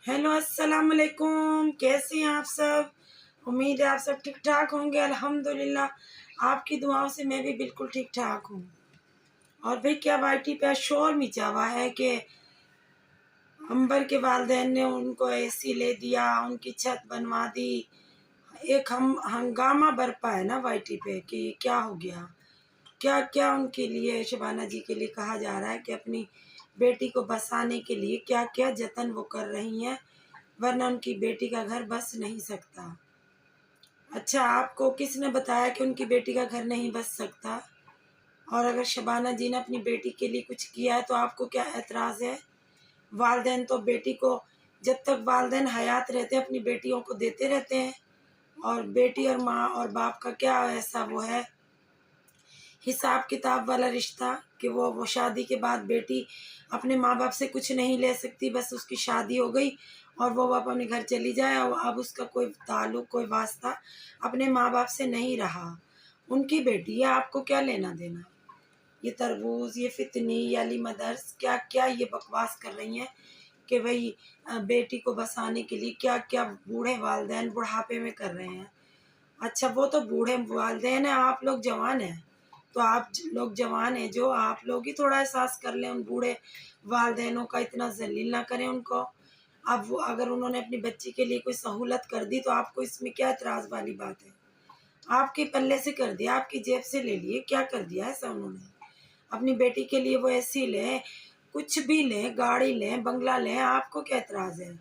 Hello अस्सलाम वालेकुम। कैसे हैं आप सब? उम्मीद है आप सब ठीक ठाक होंगे। अल्हम्दुलिल्लाह आपकी दुआओं से मैं भी बिल्कुल ठीक ठाक हूँ। और भाई क्या वाईटी पे शोर मचा हुआ है कि अंबर के वालिदैन ने उनको एसी ले दिया, उनकी छत बनवा दी। एक हम हंगामा बरपा है ना वाईटी पे कि क्या हो गया। क्या क्या उनके लिए, शबाना जी के लिए कहा जा रहा है कि अपनी बेटी को बसाने के लिए क्या क्या जतन वो कर रही हैं, वरना उनकी बेटी का घर बस नहीं सकता। अच्छा, आपको किसने बताया कि उनकी बेटी का घर नहीं बस सकता? और अगर शबाना जी ने अपनी बेटी के लिए कुछ किया है तो आपको क्या एतराज़ है? वालिदैन तो बेटी को, जब तक वालिदैन हयात रहते हैं अपनी बेटियों को देते रहते हैं। और बेटी और माँ और बाप का क्या ऐसा वो है हिसाब किताब वाला रिश्ता कि वो शादी के बाद बेटी अपने माँ बाप से कुछ नहीं ले सकती, बस उसकी शादी हो गई और वो अपने घर चली जाए और अब उसका कोई ताल्लुक कोई वास्ता अपने माँ बाप से नहीं रहा। उनकी बेटी है, आपको क्या लेना देना? ये तरबूज, ये फितनी, ये अली मदर्स, क्या क्या ये बकवास कर रही हैं कि भाई बेटी को बसाने के लिए क्या क्या बूढ़े वालिदैन बुढ़ापे में कर रहे हैं। अच्छा, वो तो बूढ़े वालिदैन हैं, आप लोग जवान हैं। तो आप लोग जवान हैं जो, आप लोग ही थोड़ा एहसास कर लें उन बूढ़े वालिदैनों का, इतना ज़लील ना करें उनको। अब वो अगर उन्होंने अपनी बच्ची के लिए कोई सहूलत कर दी तो आपको इसमें क्या एतराज़ वाली बात है? आपके पल्ले से कर दिया, आपकी जेब से ले लिए, क्या कर दिया ऐसा उन्होंने? अपनी बेटी के लिए वो एसी लें, कुछ भी लें, गाड़ी लें, बंगला लें, आपको क्या एतराज़ है?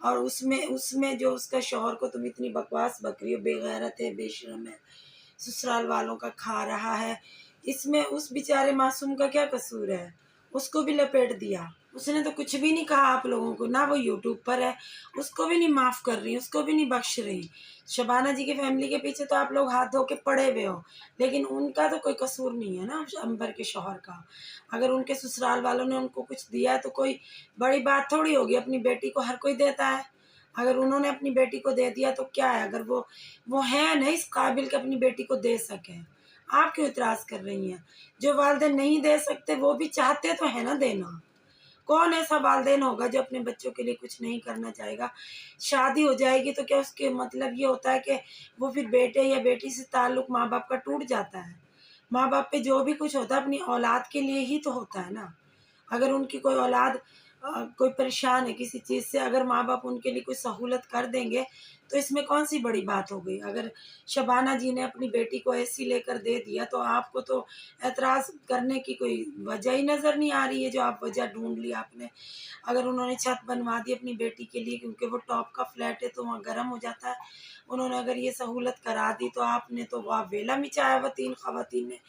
और उसमें उसमें जो उसका शौहर को तुम इतनी बकवास बक रही हो, बेगैरत है, बेशर्म है, ससुराल वालों का खा रहा है, इसमें उस बेचारे मासूम का क्या कसूर है? उसको भी लपेट दिया। उसने तो कुछ भी नहीं कहा आप लोगों को, ना वो यूट्यूब पर है, उसको भी नहीं माफ़ कर रही, उसको भी नहीं बख्श रही। शबाना जी की फैमिली के पीछे तो आप लोग हाथ धो के पड़े हुए हो, लेकिन उनका तो कोई कसूर नहीं है ना अंबर के शौहर का। अगर उनके ससुराल वालों ने उनको कुछ दिया है तो कोई बड़ी बात थोड़ी होगी, अपनी बेटी को हर कोई देता है। अगर उन्होंने अपनी बेटी को दे दिया तो क्या है, अगर वो है नहीं इस काबिल कि अपनी बेटी को दे सकें। आप क्यों इतराज़ कर रही हैं? जो वालिदैन नहीं दे सकते वो भी चाहते तो है ना देना। कौन ऐसा वालिदैन होगा जो अपने बच्चों के लिए कुछ नहीं करना चाहेगा? शादी हो जाएगी तो क्या उसके मतलब ये होता है कि वो फिर बेटे या बेटी से ताल्लुक़ माँ-बाप का टूट जाता है? माँ-बाप पे जो भी कुछ होता है अपनी औलाद के लिए ही तो होता है ना। अगर उनकी कोई औलाद कोई परेशान है किसी चीज़ से, अगर माँ-बाप उनके लिए कोई सहूलत कर देंगे, तो इसमें कौन-सी बड़ी बात हो गई? अगर शबाना जी ने अपनी बेटी को एसी लेकर दे दिया, तो आपको तो ऐतराज़ करने की कोई वजह ही नज़र नहीं आ रही है, जो आप वजह ढूँढ ली आपने। अगर उन्होंने छत बनवा दी अपनी बेटी के लिए क्योंकि वो टॉप का फ्लैट है, तो वहाँ गर्म हो जाता है। उन्होंने अगर ये सहूलत करा दी, तो आपने तो वाह वेला मचाया हुआ 3 ख़वातीन ने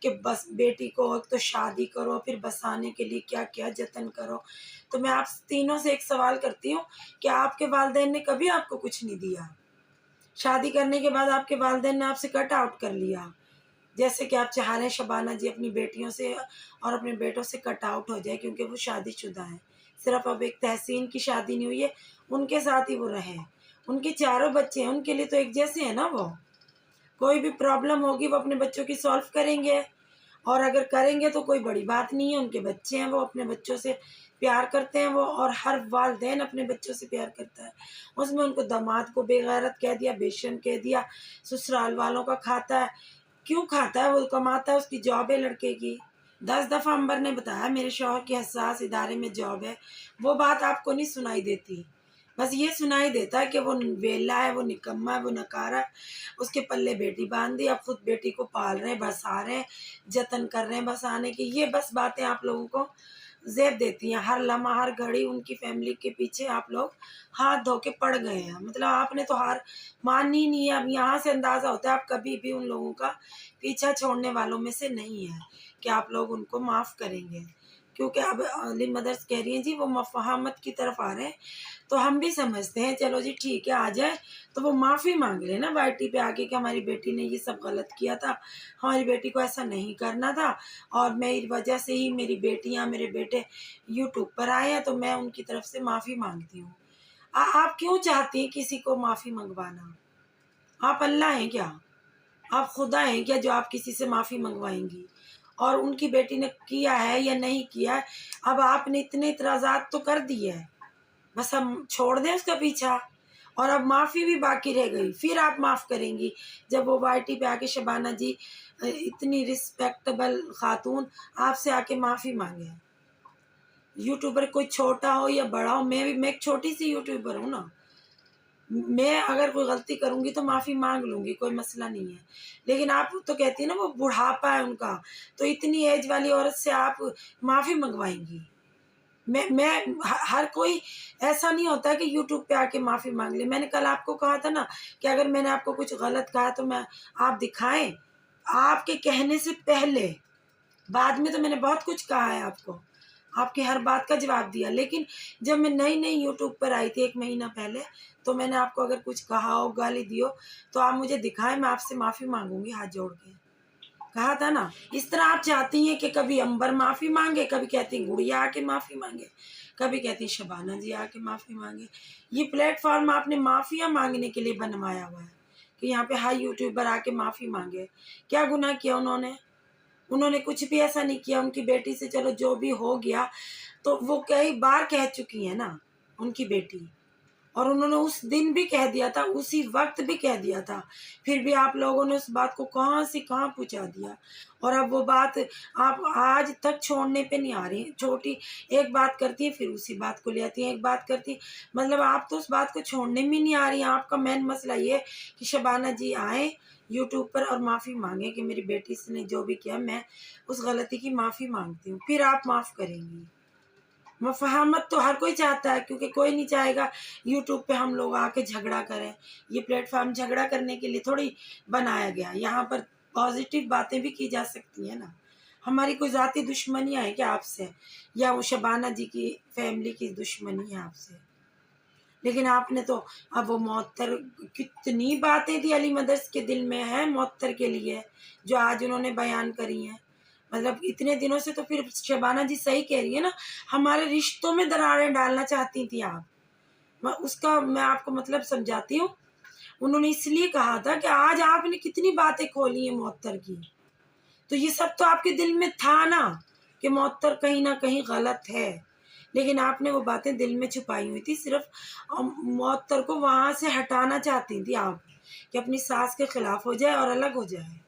कि बस बेटी को एक तो शादी करो, फिर बसाने के लिए क्या-क्या जतन करो। तो मैं आप तीनों से एक सवाल करती हूँ कि आपके वालिदैन ने कभी आपको कुछ नहीं दिया? शादी करने के बाद आपके वालिदैन ने आपसे कट आउट कर लिया। जैसे कि आप चाह रहे हैं शबाना जी अपनी बेटियों से और अपने बेटों से कट आउट हो जाए क्योंकि वो शादीशुदा हैं। सिर्फ़ अब एक तहसीन की शादी नहीं हुई है, उनके साथ ही वो रहें। उनके चारों बच्चे हैं, उनके लिए तो एक जैसे हैं ना वो। कोई भी प्रॉब्लम होगी वो अपने बच्चों की सॉल्व करेंगे। और अगर करेंगे तो कोई बड़ी बात नहीं है, उनके बच्चे हैं, वो अपने बच्चों से प्यार करते हैं वो, और हर वालिदैन अपने बच्चों से प्यार करता है। उसमें उनको दामाद को बेगैरत कह दिया, बेशर्म कह दिया, ससुराल वालों का खाता है। क्यों खाता है? वो कमाता है, उसकी जॉब है लड़के की। 10 दफ़ा अंबर ने बताया मेरे शौहर की हसास इदारे में जॉब है, वो बात आपको नहीं सुनाई देती। बस ये सुनाई देता है कि वो वेला है, वो निकम्मा है, वो नकारा है, उसके पल्ले बेटी बाँध दी, अब खुद बेटी को पाल रहे हैं, बसा रहे हैं, जतन कर रहे हैं बसाने की। ये बस बातें आप लोगों को ज़ेब देती हैं। हर लम्हा, हर घड़ी उनकी फ़ैमिली के पीछे आप लोग हाथ धो के पड़ गए हैं। मतलब आपने तो हार मानी ही नहीं है। अब यहाँ से अंदाज़ा होता है आप कभी भी उन लोगों का पीछा छोड़ने वालों में से नहीं हैं कि आप लोग उनको माफ़ करेंगे। क्योंकि अब अली मदर्स कह रही हैं जी वो मफ़ाहमत की तरफ आ रहे हैं, तो हम भी समझते हैं चलो जी ठीक है आ जाए, तो वो माफ़ी माँग लें ना वाईटी पे आके कि हमारी बेटी ने ये सब गलत किया था, हमारी बेटी को ऐसा नहीं करना था और मेरी वजह से ही मेरी बेटियाँ, मेरे बेटे यूट्यूब पर आए हैं, तो मैं उनकी तरफ से माफ़ी माँगती हूँ। आप क्यों चाहती हैं किसी को माफ़ी मंगवाना? आप अल्लाह हैं क्या? आप खुदा हैं क्या जो आप किसी से माफ़ी मंगवाएँगी? और उनकी बेटी ने किया है या नहीं किया है, अब आपने इतने इतराज़ात तो कर दिए हैं। बस हम छोड़ दें उसका पीछा। और अब माफ़ी भी बाकी रह गई, फिर आप माफ़ करेंगी जब वो वाईटी पे आके शबाना जी इतनी रिस्पेक्टेबल खातून आपसे आके माफ़ी मांगे। यूट्यूबर कोई छोटा हो या बड़ा हो, मैं एक छोटी सी यूट्यूबर हूँ ना, मैं अगर कोई गलती करूंगी तो माफ़ी मांग लूंगी, कोई मसला नहीं है। लेकिन आप तो कहती है ना वो बुढ़ापा है उनका, तो इतनी एज वाली औरत से आप माफ़ी मंगवाएंगी? हर कोई ऐसा नहीं होता है कि यूट्यूब पे आके माफ़ी मांग ले। मैंने कल आपको कहा था ना कि अगर मैंने आपको कुछ गलत कहा तो मैं आप दिखाएं, आपके कहने से पहले। बाद में तो मैंने बहुत कुछ कहा है आपको, आपकी हर बात का जवाब दिया। लेकिन जब मैं नई नई यूट्यूब पर आई थी 1 महीना पहले, तो मैंने आपको अगर कुछ कहा हो, गाली दी हो, तो आप मुझे दिखाएं, मैं आपसे माफ़ी मांगूंगी हाथ जोड़ के। कहा था ना। इस तरह आप चाहती हैं कि कभी अंबर माफ़ी मांगे, कभी कहती हैं गुड़िया आके माफ़ी मांगे, कभी कहती हैं शबाना जी आके माफ़ी मांगे। ये प्लेटफॉर्म आपने माफ़िया मांगने के लिए बनवाया हुआ है कि यहाँ पे हाई यूट्यूबर आके माफ़ी मांगे। क्या गुनाह किया उन्होंने? उन्होंने कुछ भी ऐसा नहीं किया। उनकी बेटी से चलो जो भी हो गया, तो वो कई बार कह चुकी है ना उनकी बेटी, और उन्होंने उस दिन भी कह दिया था, उसी वक्त भी कह दिया था। फिर भी आप लोगों ने उस बात को कहाँ से कहाँ पहुँचा दिया, और अब वो बात आप आज तक छोड़ने पे नहीं आ रही। छोटी एक बात करती है फिर उसी बात को ले आती है, एक बात करती है, मतलब आप तो उस बात को छोड़ने में नहीं आ रही। आपका मेन मसला ये कि शबाना जी आए यूट्यूब पर और माफ़ी मांगे कि मेरी बेटी से ने जो भी किया, मैं उस गलती की माफ़ी मांगती हूँ, फिर आप माफ़ करेंगी। मफाहमत तो हर कोई चाहता है, क्योंकि कोई नहीं चाहेगा यूट्यूब पे हम लोग आके झगड़ा करें। ये प्लेटफॉर्म झगड़ा करने के लिए थोड़ी बनाया गया। यहाँ पर पॉजिटिव बातें भी की जा सकती हैं ना। हमारी कोई ज़ाती दुश्मनी है क्या आपसे, या वो शबाना जी की फैमिली की दुश्मनी है आपसे? लेकिन आपने तो अब वो मुअत्तर, कितनी बातें थी अली मदर्स के दिल में है मुअत्तर के लिए, जो आज उन्होंने बयान करी हैं। मतलब इतने दिनों से तो फिर शबाना जी सही कह रही है ना, हमारे रिश्तों में दरारें डालना चाहती थी आप। उसका मैं आपको मतलब समझाती हूँ। उन्होंने इसलिए कहा था कि आज आपने कितनी बातें खोली हैं मुअत्तर की, तो ये सब तो आपके दिल में था ना कि मुअत्तर कहीं ना कहीं गलत है। लेकिन आपने वो बातें दिल में छुपाई हुई थी, सिर्फ मुअत्तर को वहां से हटाना चाहती थी आप, कि अपनी सास के खिलाफ हो जाए और अलग हो जाए।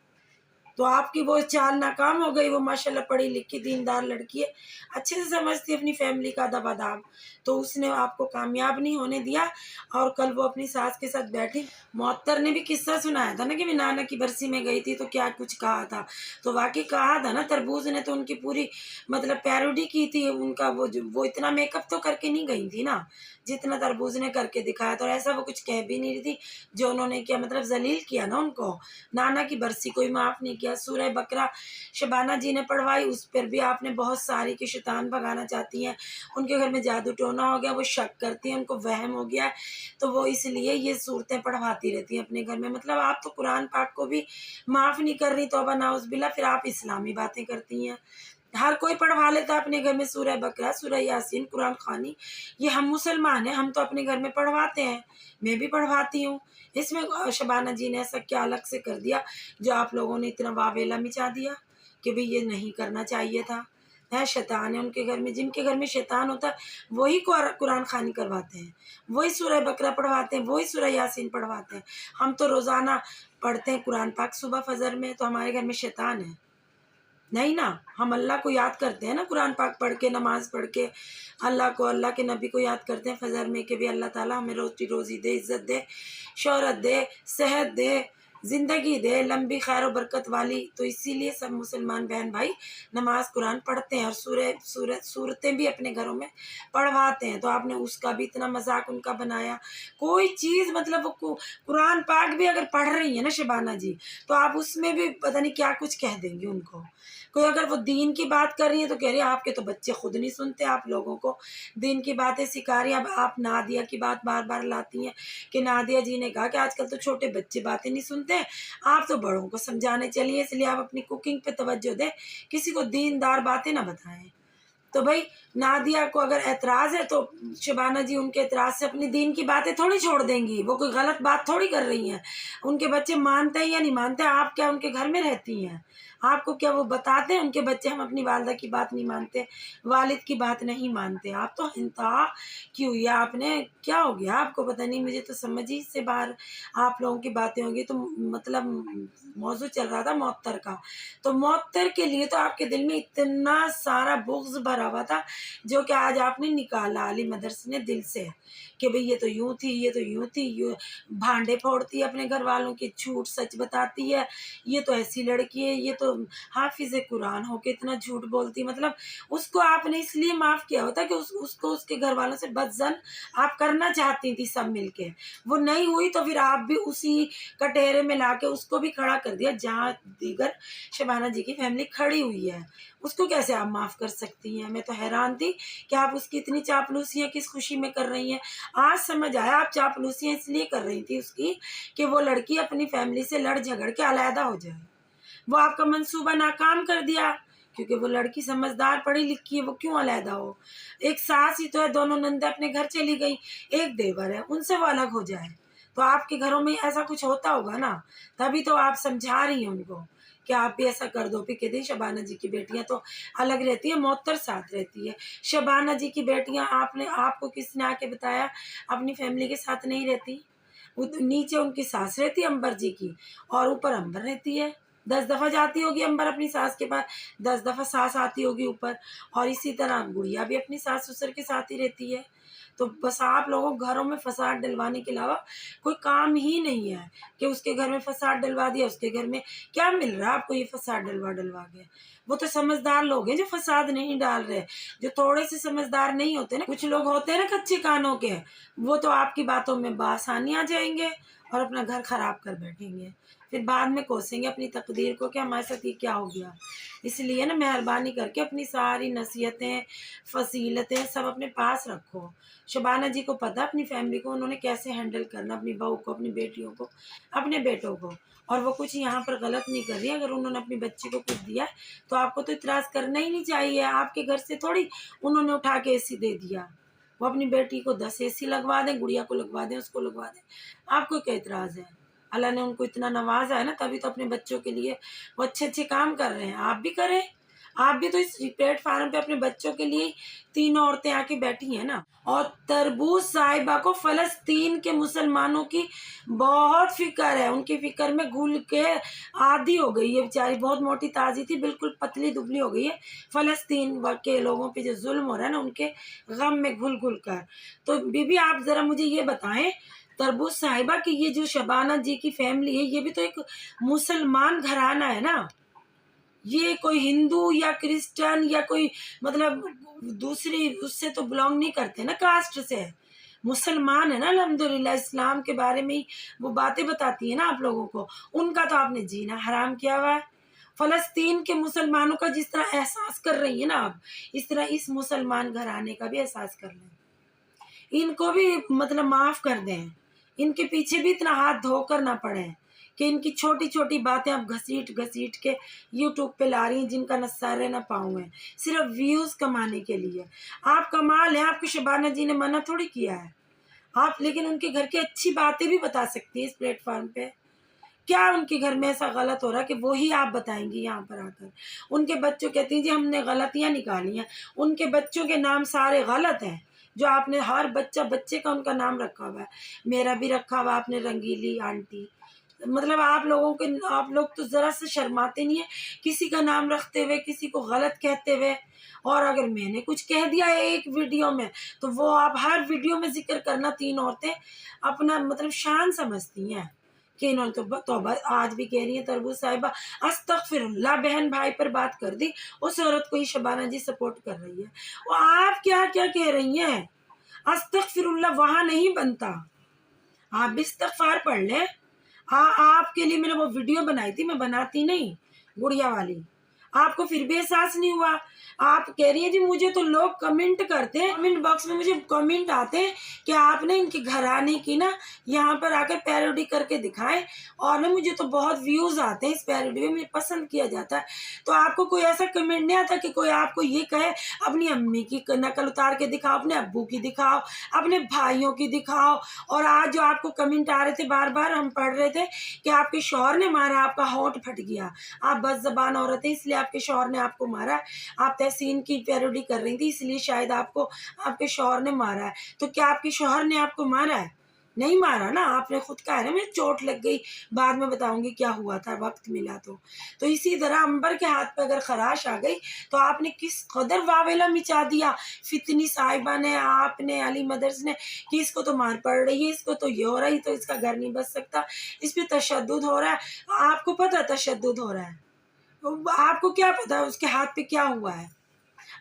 तो आपकी वो चाल नाकाम हो गई। वो माशाल्लाह पढ़ी लिखी दीनदार लड़की है, अच्छे से समझती है अपनी फैमिली का अदब आदाब, तो उसने आपको कामयाब नहीं होने दिया। और कल वो अपनी सास के साथ बैठी, मुअत्तर ने भी किस्सा सुनाया था ना कि मैं नाना की बरसी में गई थी तो क्या कुछ कहा था। तो वाकई कहा था ना, तरबूज ने तो उनकी पूरी मतलब पैरोडी की थी उनका। वो इतना मेकअप तो करके नहीं गई थी ना जितना तरबूज ने करके दिखाया था। और ऐसा वो कुछ कह भी नहीं रही थी जो उन्होंने किया, मतलब जलील किया ना उनको। नाना की बरसी कोई माफ़ नहीं किया। सूरह बकरा शबाना जी ने पढ़वाई, उस पर भी आपने बहुत सारी की शैतान भगाना चाहती हैं। उनके घर में जादू टोना हो गया, वो शक करती हैं, उनको वहम हो गया है, तो वो इसलिए ये सूरतें पढ़वाती रहती हैं अपने घर में। मतलब आप तो कुरान पाक को भी माफ़ नहीं कर रही, तौबा नाउज़ फिर आप इस्लामी बातें करती हैं। हर कोई पढ़वा लेता है अपने घर में सूरह बकरा, सूरह यासीन, कुरान खानी। ये हम मुसलमान हैं, हम तो अपने घर में पढ़वाते हैं, मैं भी पढ़वाती हूँ। इसमें शबाना जी ने ऐसा क्या अलग से कर दिया जो आप लोगों ने इतना वावेला मचा दिया कि भाई ये नहीं करना चाहिए था? है शैतान है उनके घर में, जिनके घर में शैतान होता है वही कुरान खानी करवाते हैं, वही सूरह बकरा पढ़वाते हैं, वही सूरह यासीन पढ़वाते हैं। हम तो रोज़ाना पढ़ते हैं कुरान पाक सुबह फजर में, तो हमारे घर में शैतान है नहीं ना। हम अल्लाह को याद करते हैं ना, कुरान पाक पढ़ के, नमाज पढ़ के अल्लाह को, अल्लाह के नबी को याद करते हैं फजर में कि भी अल्लाह ताला हमें रोटी रोज़ी दे, इज़्ज़त दे, शोहरत दे, सेहत दे, ज़िंदगी दे लंबी, खैर और बरकत वाली। तो इसीलिए सब मुसलमान बहन भाई नमाज कुरान पढ़ते हैं और सूरतें भी अपने घरों में पढ़वाते हैं। तो आपने उसका भी इतना मजाक उनका बनाया। कोई चीज़ मतलब वो कुरान पाक भी अगर पढ़ रही है ना शबाना जी, तो आप उसमें भी पता नहीं क्या कुछ कह देंगी उनको। कोई अगर वो दीन की बात कर रही है तो कह रही है आपके तो बच्चे खुद नहीं सुनते, आप लोगों को दीन की बातें सिखा रही है। अब आप नादिया की बात बार बार लाती हैं कि नादिया जी ने कहा कि आजकल तो छोटे बच्चे बातें नहीं सुनते, आप तो बड़ों को समझाने चलिए, इसलिए आप अपनी कुकिंग पे तवज्जो दें, किसी को दीनदार बातें ना बताएं। تو بھائی نادیہ کو اگر اعتراض ہے تو شبانہ جی ان کے اعتراض سے اپنی دین کی باتیں تھوڑی چھوڑ دیں گی، وہ کوئی غلط بات تھوڑی کر رہی ہیں۔ ان کے بچے مانتے ہیں یا نہیں مانتے، آپ کیا ان کے گھر میں رہتی ہیں؟ آپ کو کیا وہ بتاتے ہیں ان کے بچے ہم اپنی والدہ کی بات نہیں مانتے، والد کی بات نہیں مانتے؟ آپ تو انتہا کی ہوئی ہے، آپ نے کیا ہو گیا آپ کو پتہ نہیں، مجھے تو سمجھ ہی سے باہر آپ لوگوں کی باتیں ہوگی۔ تو مطلب موضوع چل رہا تھا معطر کا، تو معطر کے لیے تو آپ کے دل میں اتنا سارا بغض بھرا ہوا تھا جو کہ آج آپ نے نکالا علی مدرسے نے دل سے، کہ بھئی یہ تو یوں تھی، یہ تو یوں تھی، یوں بھانڈے پھوڑتی ہے اپنے گھر والوں کے، جھوٹ سچ بتاتی ہے، یہ تو ایسی لڑکی ہے، یہ تو حافظ قرآن ہو کے اتنا جھوٹ بولتی۔ مطلب اس کو آپ نے اس لیے معاف کیا ہوتا کہ اس کو اس کے گھر والوں سے بدظن آپ کرنا چاہتی تھی سب مل کے، وہ نہیں ہوئی تو پھر آپ بھی اسی کٹہرے میں لا کے اس کو بھی کھڑا کر دیا جہاں دیگر شبانہ جی کی فیملی کھڑی ہوئی ہے۔ اس کو کیسے آپ معاف کر سکتی ہیں؟ میں تو حیران تھی کہ آپ اس کی اتنی چاپلوسیاں کس خوشی میں کر رہی ہیں۔ آج سمجھ آیا آپ چاپلوسیاں اس لیے کر رہی تھی اس کی کہ وہ لڑکی اپنی فیملی سے لڑ جھگڑ کے علیحدہ ہو جائے۔ وہ آپ کا منصوبہ ناکام کر دیا کیونکہ وہ لڑکی سمجھدار پڑھی لکھی ہے، وہ کیوں علیحدہ ہو؟ ایک ساس ہی تو ہے، دونوں نندیں اپنے گھر چلی گئی، ایک دیور ہے، ان سے وہ الگ ہو جائے۔ تو آپ کے گھروں میں ایسا کچھ ہوتا ہوگا نا، تبھی تو آپ سمجھا رہی ہیں ان کو کہ آپ بھی ایسا کر دو۔ پھر کہتی شبانہ جی کی بیٹیاں تو الگ رہتی ہیں، معطر ساتھ رہتی ہے۔ شبانہ جی کی بیٹیاں آپ کو کس نے آ کے بتایا اپنی فیملی کے ساتھ نہیں رہتی؟ نیچے ان کی ساس رہتی ہے امبر جی کی، اور اوپر امبر رہتی ہے۔ 10 دفعہ جاتی ہوگی امبر اپنی ساس کے پاس، 10 دفعہ ساس آتی ہوگی اوپر، اور اسی طرح گڑیا بھی اپنی ساس سسر کے ساتھ ہی رہتی ہے۔ تو بس آپ لوگوں گھروں میں فساد ڈلوانے کے علاوہ کوئی کام ہی نہیں ہے کہ اس کے گھر میں فساد ڈلوا دیا، اس کے گھر میں کیا مل رہا ہے آپ کو یہ فساد ڈلوا کے؟ وہ تو سمجھدار لوگ ہیں جو فساد نہیں ڈال رہے، جو تھوڑے سے سمجھدار نہیں ہوتے نا، کچھ لوگ ہوتے ہیں نا کچے کانوں کے، وہ تو آپ کی باتوں میں بآسانی آ جائیں گے اور اپنا گھر خراب کر بیٹھیں گے، پھر بعد میں کوسیں گے اپنی تقدیر کو کہ ہمارے ساتھ یہ کیا ہو گیا۔ اس لیے نا مہربانی کر کے اپنی ساری نصیحتیں فضیلتیں سب اپنے پاس رکھو۔ شبانہ جی کو پتہ اپنی فیملی کو انہوں نے کیسے ہینڈل کرنا، اپنی بہو کو، اپنی بیٹیوں کو، اپنے بیٹوں کو، اور وہ کچھ یہاں پر غلط نہیں کر رہی۔ اگر انہوں نے اپنی بچی کو کچھ دیا تو آپ کو تو اعتراض کرنا ہی نہیں چاہیے۔ آپ کے گھر سے تھوڑی انہوں نے اٹھا کے AC دے دیا، وہ اپنی بیٹی کو 10 AC لگوا دیں، گڑیا کو لگوا دیں، اس کو لگوا دیں، آپ کو کیا اعتراض ہے؟ اللہ نے ان کو اتنا نوازا ہے نا، تبھی تو اپنے بچوں کے لیے وہ اچھے اچھے کام کر رہے ہیں۔ آپ بھی کریں، آپ بھی تو اس پلیٹ فارم پہ اپنے بچوں کے لیے تینوں عورتیں آ کے بیٹھی ہیں نا۔ اور تربوز صاحبہ کو فلسطین کے مسلمانوں کی بہت فکر ہے، ان کی فکر میں گھل کے عادی ہو گئی ہے بیچاری، بہت موٹی تازی تھی، بالکل پتلی دبلی ہو گئی ہے۔ فلسطین کے لوگوں پہ جو ظلم ہو رہا ہے نا، ان کے غم میں گھل گھل کر۔ تو بی بی آپ ذرا مجھے یہ بتائیں تربوز صاحبہ کہ یہ جو شبانہ جی کی فیملی ہے، یہ بھی تو ایک مسلمان گھرانہ ہے نا، یہ کوئی ہندو یا کرسچن یا کوئی مطلب دوسری اس سے تو بلانگ نہیں کرتے نا، کاسٹ سے مسلمان ہے نا الحمدللہ۔ اسلام کے بارے میں وہ باتیں بتاتی ہیں نا آپ لوگوں کو، ان کا تو آپ نے جینا حرام کیا ہوا ہے۔ فلسطین کے مسلمانوں کا جس طرح احساس کر رہی ہیں نا آپ، اس طرح اس مسلمان گھرانے کا بھی احساس کر لیں، ان کو بھی مطلب معاف کر دیں، ان کے پیچھے بھی اتنا ہاتھ دھو کر نہ پڑیں کہ ان کی چھوٹی چھوٹی باتیں آپ گھسیٹ کے یوٹیوب پہ لا رہی ہیں، جن کا نہ سر ہے نہ پاؤں ہے، صرف ویوز کمانے کے لیے۔ آپ کمال ہیں، آپ کو شبانہ جی نے منع تھوڑی کیا ہے، آپ لیکن ان کے گھر کی اچھی باتیں بھی بتا سکتی ہیں اس پلیٹ فارم پہ۔ کیا ان کے گھر میں ایسا غلط ہو رہا ہے کہ وہی آپ بتائیں گی یہاں پر آ کر؟ ان کے بچوں کہتی ہیں جی ہم نے غلطیاں نکالی ہیں، ان کے بچوں کے نام سارے غلط ہیں، جو آپ نے ہر بچے کا ان کا نام رکھا ہوا ہے، میرا بھی رکھا ہوا آپ نے رنگیلی آنٹی۔ مطلب آپ لوگ تو ذرا سے شرماتے نہیں ہیں کسی کا نام رکھتے ہوئے، کسی کو غلط کہتے ہوئے۔ اور اگر میں نے کچھ کہہ دیا ہے ایک ویڈیو میں تو وہ آپ ہر ویڈیو میں ذکر کرنا، تین عورتیں اپنا مطلب شان سمجھتی ہیں کہ انہوں نے تو توبہ آج بھی کہہ رہی ہیں تربوز صاحبہ استغفر اللہ، بہن بھائی پر بات کر دی، اس عورت کو ہی شبانہ جی سپورٹ کر رہی ہے۔ اور آپ کیا کیا کہہ رہی ہیں؟ استغفر اللہ وہاں نہیں بنتا، آپ بھی استغفار پڑھ لیں۔ آپ کے لیے میں نے وہ ویڈیو بنائی تھی، میں بناتی نہیں گڑیا والی، آپ کو پھر بھی احساس نہیں ہوا؟ آپ کہہ رہی ہیں جی مجھے تو لوگ کمنٹ کرتے ہیں، کمنٹ باکس میں مجھے کمنٹ آتے ہیں کہ آپ نے ان کے گھرانے کی نا یہاں پر آ کر پیروڈی کر کے دکھائیں، اور نا مجھے تو بہت ویوز آتے ہیں اس پیروڈی میں، مجھے پسند کیا جاتا ہے۔ تو آپ کو کوئی ایسا کمنٹ نہیں آتا کہ کوئی آپ کو یہ کہے اپنی امی کی نقل اتار کے دکھاؤ، اپنے ابو کی دکھاؤ، اپنے بھائیوں کی دکھاؤ؟ اور آج جو آپ کو کمنٹ آ رہے تھے بار بار ہم پڑھ رہے تھے کہ آپ کے شوہر نے مارا، آپ کا ہونٹ پھٹ گیا، آپ بد زبان عورت ہیں اس لیے آپ کے شوہر نے آپ کو مارا، آپ تحسین کی پیروڈی کر رہی تھی اس لیے شاید آپ کو آپ کے شوہر نے مارا ہے۔ تو کیا آپ کے شوہر نے آپ کو مارا ہے؟ نہیں مارا نا، آپ نے خود کہا ہے نا مجھے چوٹ لگ گئی، بعد میں بتاؤں گی کیا ہوا تھا، وقت ملا تو اسی طرح امبر کے ہاتھ پہ اگر خراش آ گئی تو آپ نے کس قدر واویلا مچا دیا، فتنی صاحبہ نے، آپ نے، علی مدرس نے، کہ اس کو تو مار پڑ رہی ہے، اس کو تو یہ ہو رہی، تو اس کا گھر نہیں بچ سکتا، اس پہ تشدد ہو رہا ہے۔ آپ کو پتہ تشدد ہو رہا ہے، آپ کو کیا پتا اس کے ہاتھ پہ کیا ہوا ہے؟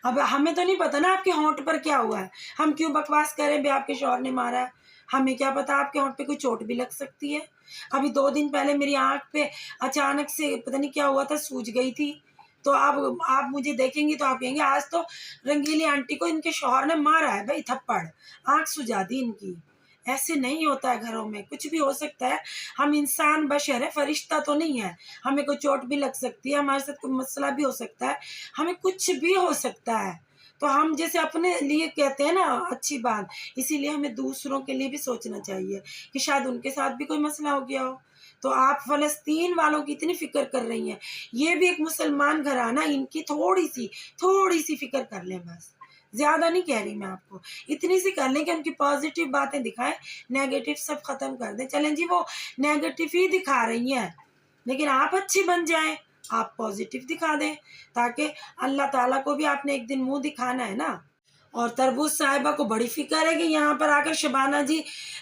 اب ہمیں تو نہیں پتا نا آپ کے ہونٹ پر کیا ہوا ہے، ہم کیوں بکواس کریں بھی آپ کے شوہر نے مارا ہے؟ ہمیں کیا پتا آپ کے ہونٹ پہ کوئی چوٹ بھی لگ سکتی ہے۔ ابھی 2 دن پہلے میری آنکھ پہ اچانک سے پتہ نہیں کیا ہوا تھا، سوج گئی تھی، تو اب آپ مجھے دیکھیں گی تو آپ کہیں گے آج تو رنگیلی آنٹی کو ان کے شوہر نے مارا ہے بھائی تھپڑ، آنکھ سجا دی ان کی۔ ایسے نہیں ہوتا ہے گھروں میں، کچھ بھی ہو سکتا ہے، ہم انسان بشر ہے، فرشتہ تو نہیں ہے، ہمیں کوئی چوٹ بھی لگ سکتی ہے، ہمارے ساتھ کوئی مسئلہ بھی ہو سکتا ہے، ہمیں کچھ بھی ہو سکتا ہے۔ تو ہم جیسے اپنے لیے کہتے ہیں نا اچھی بات، اسی لیے ہمیں دوسروں کے لیے بھی سوچنا چاہیے کہ شاید ان کے ساتھ بھی کوئی مسئلہ ہو گیا ہو۔ تو آپ فلسطین والوں کی اتنی فکر کر رہی ہیں، یہ بھی ایک مسلمان گھرانہ، ان کی تھوڑی سی فکر کر لیں بس، زیادہ نہیں کہہ رہی میں آپ کو، اتنی سی کر لیں کہ ان کی پازیٹیو باتیں دکھائیں، نیگیٹو سب ختم کر دیں۔ چلیں جی وہ نیگیٹو ہی دکھا رہی ہیں، لیکن آپ اچھی بن جائیں، آپ پازیٹیو دکھا دیں، تاکہ اللہ تعالیٰ کو بھی آپ نے ایک دن منہ دکھانا ہے نا۔ اور تربوز صاحبہ کو بڑی فکر ہے کہ یہاں پر آ کر شبانہ جی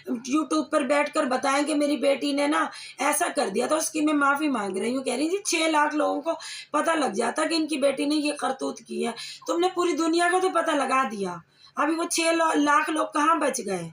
یوٹیوب پر بیٹھ کر بتائیں کہ میری بیٹی نے نا ایسا کر دیا تھا، اس کی میں معافی مانگ رہی ہوں۔ کہہ رہی جی 6 لاکھ لوگوں کو پتہ لگ جاتا کہ ان کی بیٹی نے یہ کرتوت کی ہے، تم نے پوری دنیا کو تو پتہ لگا دیا، ابھی وہ 6 لاکھ لوگ کہاں بچ گئے؟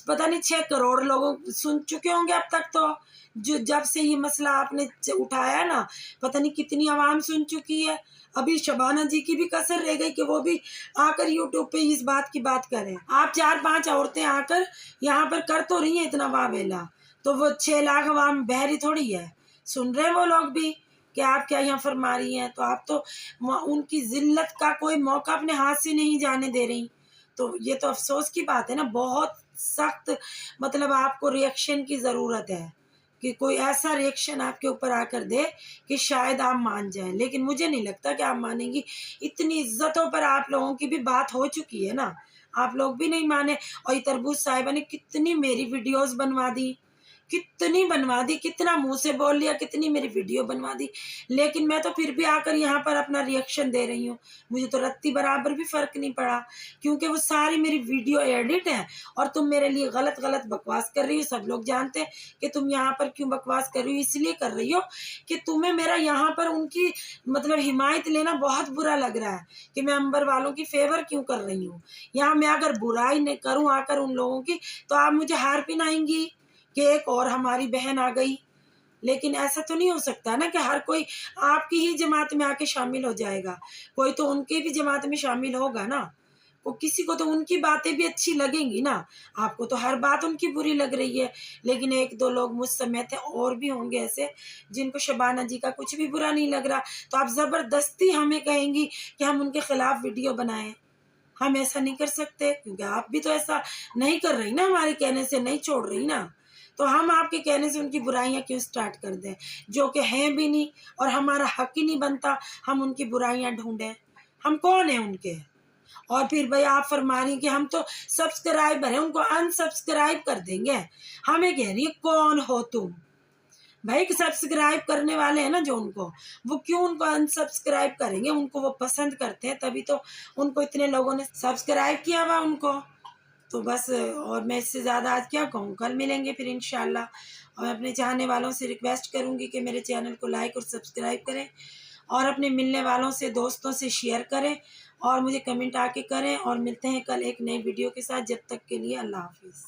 پتہ نہیں 6 کروڑ لوگوں سن چکے ہوں گے اب تک تو، جو جب سے یہ مسئلہ آپ نے اٹھایا ہے نا، پتہ نہیں کتنی عوام سن چکی ہے۔ ابھی شبانہ جی کی بھی کسر رہ گئی کہ وہ بھی آ کر یوٹیوب پہ اس بات کی بات کریں۔ آپ 4-5 عورتیں آ کر یہاں پر کر تو رہی ہیں اتنا واویلا، تو وہ 6 لاکھ عوام بہری تھوڑی ہے، سن رہے ہیں وہ لوگ بھی کہ آپ کیا یہاں فرما رہی ہیں، تو آپ تو ان کی ذلت کا کوئی موقع اپنے ہاتھ سے نہیں جانے دے رہی۔ تو یہ تو افسوس کی بات ہے نا، بہت سخت، مطلب آپ کو ریئیکشن کی ضرورت ہے کہ کوئی ایسا ریئیکشن آپ کے اوپر آ کر دے کہ شاید آپ مان جائیں، لیکن مجھے نہیں لگتا کہ آپ مانیں گی، اتنی عزتوں پر آپ لوگوں کی بھی بات ہو چکی ہے نا، آپ لوگ بھی نہیں مانے۔ اور یہ تربوز صاحبہ نے کتنی میری ویڈیوز بنوا دی، کتنا منہ سے بول لیا، کتنی میری ویڈیو بنوا دی، لیکن میں تو پھر بھی آ کر یہاں پر اپنا ریئیکشن دے رہی ہوں، مجھے تو رتی برابر بھی فرق نہیں پڑا، کیونکہ وہ ساری میری ویڈیو ایڈٹ ہے، اور تم میرے لیے غلط بکواس کر رہی ہو، سب لوگ جانتے ہیں کہ تم یہاں پر کیوں بکواس کر رہی ہو، اس لیے کر رہی ہو کہ تمہیں میرا یہاں پر ان کی مطلب حمایت لینا بہت برا لگ رہا ہے کہ میں امبر والوں کی فیور کیوں کر رہی ہوں۔ یہاں میں اگر برائی نہیں کروں آ کر ان لوگوں کی تو آپ مجھے ہار پہنائیں گی کہ ایک اور ہماری بہن آ گئی، لیکن ایسا تو نہیں ہو سکتا نا کہ ہر کوئی آپ کی ہی جماعت میں آ کے شامل ہو جائے گا، کوئی تو ان کی بھی جماعت میں شامل ہوگا نا، کسی کو تو ان کی باتیں بھی اچھی لگیں گی نا، آپ کو تو ہر بات ان کی بری لگ رہی ہے، لیکن 1-2 لوگ مجھ سمیت ہیں اور بھی ہوں گے ایسے جن کو شبانہ جی کا کچھ بھی برا نہیں لگ رہا، تو آپ زبردستی ہمیں کہیں گی کہ ہم ان کے خلاف ویڈیو بنائیں، ہم ایسا نہیں کر سکتے، کیونکہ آپ بھی تو ایسا نہیں کر رہی نا، ہمارے کہنے سے نہیں چھوڑ رہی نا، تو ہم آپ کے کہنے سے ان کی برائیاں کیوں سٹارٹ کر دیں جو کہ ہیں بھی نہیں، اور ہمارا حق ہی نہیں بنتا ہم ان کی برائیاں ڈھونڈیں، ہم کون ہیں ان کے؟ اور پھر بھائی آپ فرما رہی کہ ہم تو سبسکرائبر ہیں، ان کو ان سبسکرائب کر دیں گے، ہمیں کہہ رہی ہے کون ہو تم؟ بھائی سبسکرائب کرنے والے ہیں نا جو ان کو، وہ کیوں ان کو ان سبسکرائب کریں گے؟ ان کو وہ پسند کرتے ہیں، تبھی تو ان کو اتنے لوگوں نے سبسکرائب کیا ہوا ان کو، تو بس، اور میں اس سے زیادہ آج کیا کہوں، کل ملیں گے پھر انشاءاللہ، اور اپنے چاہنے والوں سے ریکویسٹ کروں گی کہ میرے چینل کو لائک اور سبسکرائب کریں، اور اپنے ملنے والوں سے، دوستوں سے شیئر کریں، اور مجھے کمنٹ آ کے کریں، اور ملتے ہیں کل ایک نئی ویڈیو کے ساتھ، جب تک کے لیے اللہ حافظ۔